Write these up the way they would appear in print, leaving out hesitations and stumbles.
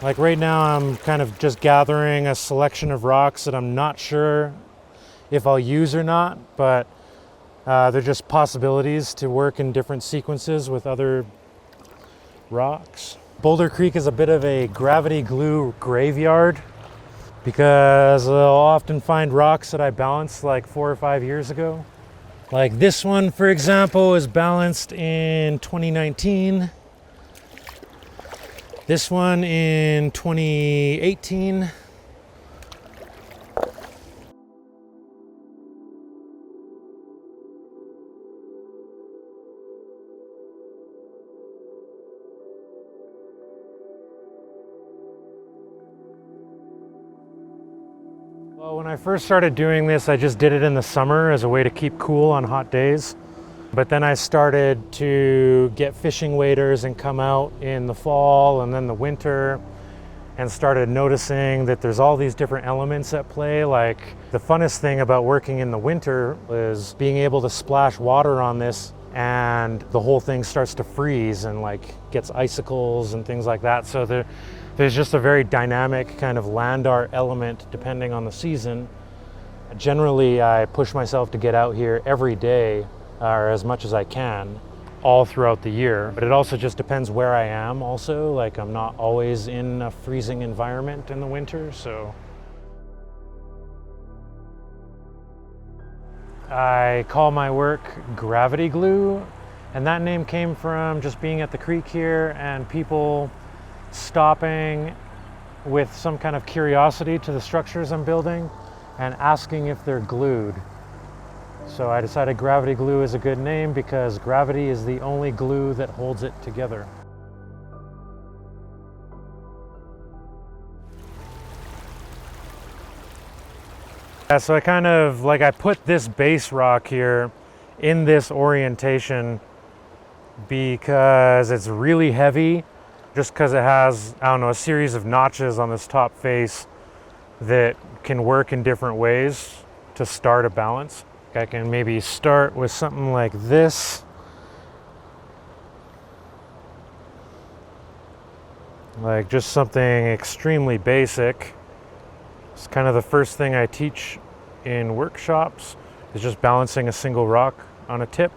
Like right now I'm kind of just gathering a selection of rocks that I'm not sure if I'll use or not, but they're just possibilities to work in different sequences with other rocks. Boulder Creek is a bit of a gravity glue graveyard because I'll often find rocks that I balanced like 4 or 5 years ago. Like this one, for example, is balanced in 2019. This one in 2018. Well, when I first started doing this, I just did it in the summer as a way to keep cool on hot days. But then I started to get fishing waders and come out in the fall and then the winter and started noticing that there's all these different elements at play. Like the funnest thing about working in the winter is being able to splash water on this and the whole thing starts to freeze and like gets icicles and things like that. So there's just a very dynamic kind of land art element depending on the season. Generally, I push myself to get out here every day or as much as I can all throughout the year. But it also just depends where I am also. Like I'm not always in a freezing environment in the winter, so. I call my work gravity glue, and that name came from just being at the creek here and people stopping with some kind of curiosity to the structures I'm building and asking if they're glued. So I decided gravity glue is a good name because gravity is the only glue that holds it together. Yeah, so I kind of like I put this base rock here in this orientation because it's really heavy, just because it has, I don't know, a series of notches on this top face that can work in different ways to start a balance. I can maybe start with something like this. Like just something extremely basic. It's kind of the first thing I teach in workshops is just balancing a single rock on a tip.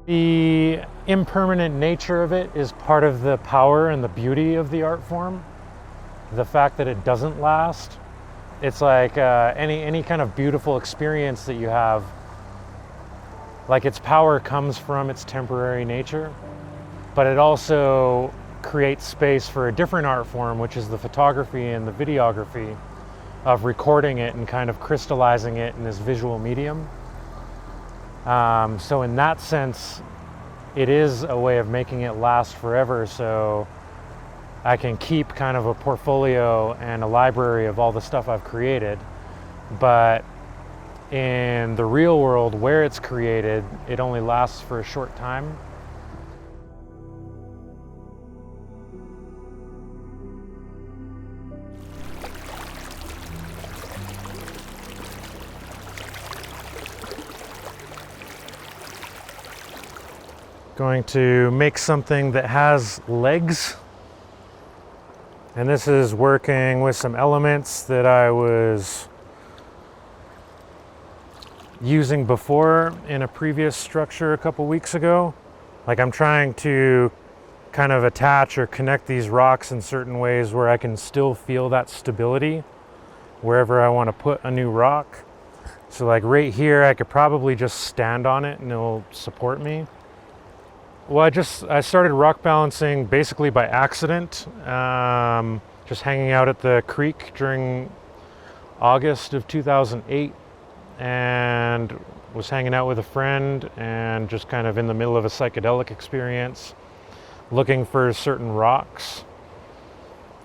The impermanent nature of it is part of the power and the beauty of the art form. The fact that it doesn't last. It's like any kind of beautiful experience that you have, like its power comes from its temporary nature, but it also creates space for a different art form, which is the photography and the videography of recording it and kind of crystallizing it in this visual medium. So in that sense, it is a way of making it last forever. So I can keep kind of a portfolio and a library of all the stuff I've created. But in the real world where it's created, it only lasts for a short time. Going to make something that has legs. And this is working with some elements that I was using before in a previous structure a couple weeks ago. Like I'm trying to kind of attach or connect these rocks in certain ways where I can still feel that stability wherever I want to put a new rock. So like right here, I could probably just stand on it and it'll support me. Well, I started rock balancing basically by accident, just hanging out at the creek during August of 2008 and was hanging out with a friend and just kind of in the middle of a psychedelic experience, looking for certain rocks.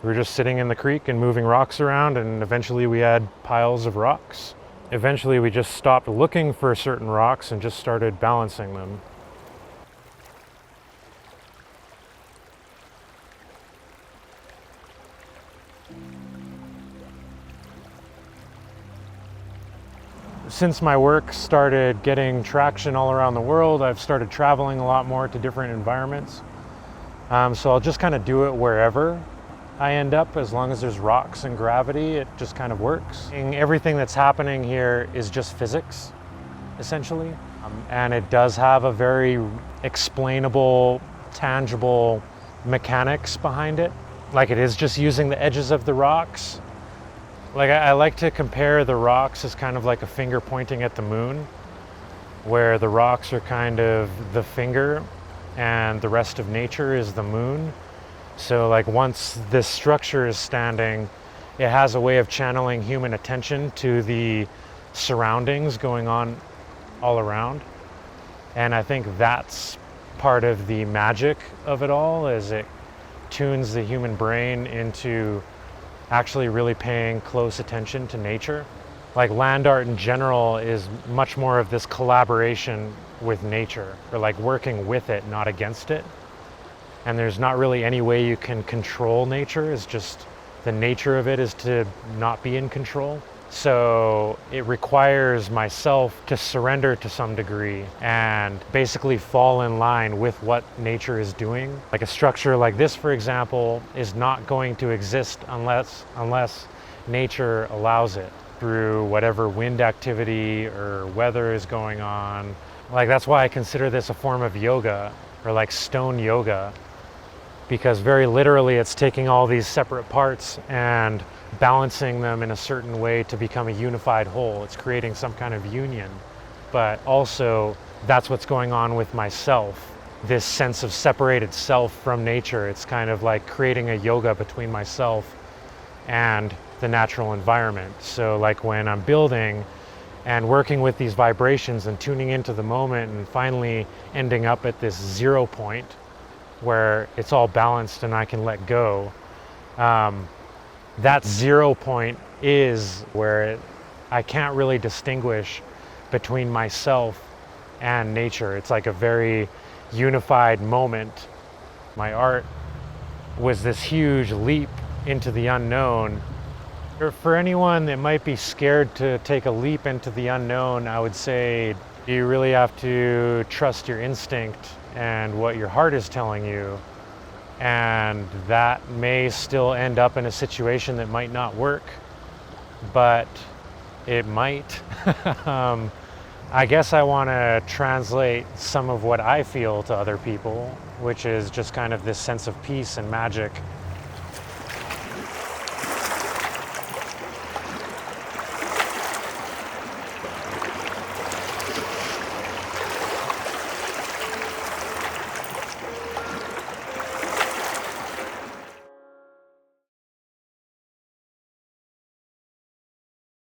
We were just sitting in the creek and moving rocks around, and eventually we had piles of rocks. Eventually we just stopped looking for certain rocks and just started balancing them. Since my work started getting traction all around the world, I've started traveling a lot more to different environments. So I'll just kind of do it wherever I end up, as long as there's rocks and gravity, it just kind of works. And everything that's happening here is just physics, essentially. And it does have a very explainable, tangible mechanics behind it. Like, it is just using the edges of the rocks. Like, I like to compare the rocks as kind of like a finger pointing at the moon, where the rocks are kind of the finger and the rest of nature is the moon. So like, once this structure is standing, it has a way of channeling human attention to the surroundings going on all around. And I think that's part of the magic of it all, is it tunes the human brain into actually really paying close attention to nature. Like, land art in general is much more of this collaboration with nature, or like working with it, not against it. And there's not really any way you can control nature. It's just the nature of it is to not be in control. So it requires myself to surrender to some degree and basically fall in line with what nature is doing. Like, a structure like this, for example, is not going to exist unless nature allows it, through whatever wind activity or weather is going on. Like, that's why I consider this a form of yoga, or like stone yoga, because very literally it's taking all these separate parts and balancing them in a certain way to become a unified whole. It's creating some kind of union. But also, that's what's going on with myself, this sense of separated self from nature. It's kind of like creating a yoga between myself and the natural environment. So like, when I'm building and working with these vibrations and tuning into the moment and finally ending up at this 0 point where it's all balanced and I can let go, that 0 point is where I can't really distinguish between myself and nature. It's like a very unified moment. My art was this huge leap into the unknown. For anyone that might be scared to take a leap into the unknown, I would say you really have to trust your instinct and what your heart is telling you. And that may still end up in a situation that might not work, but it might. I guess I want to translate some of what I feel to other people, which is just kind of this sense of peace and magic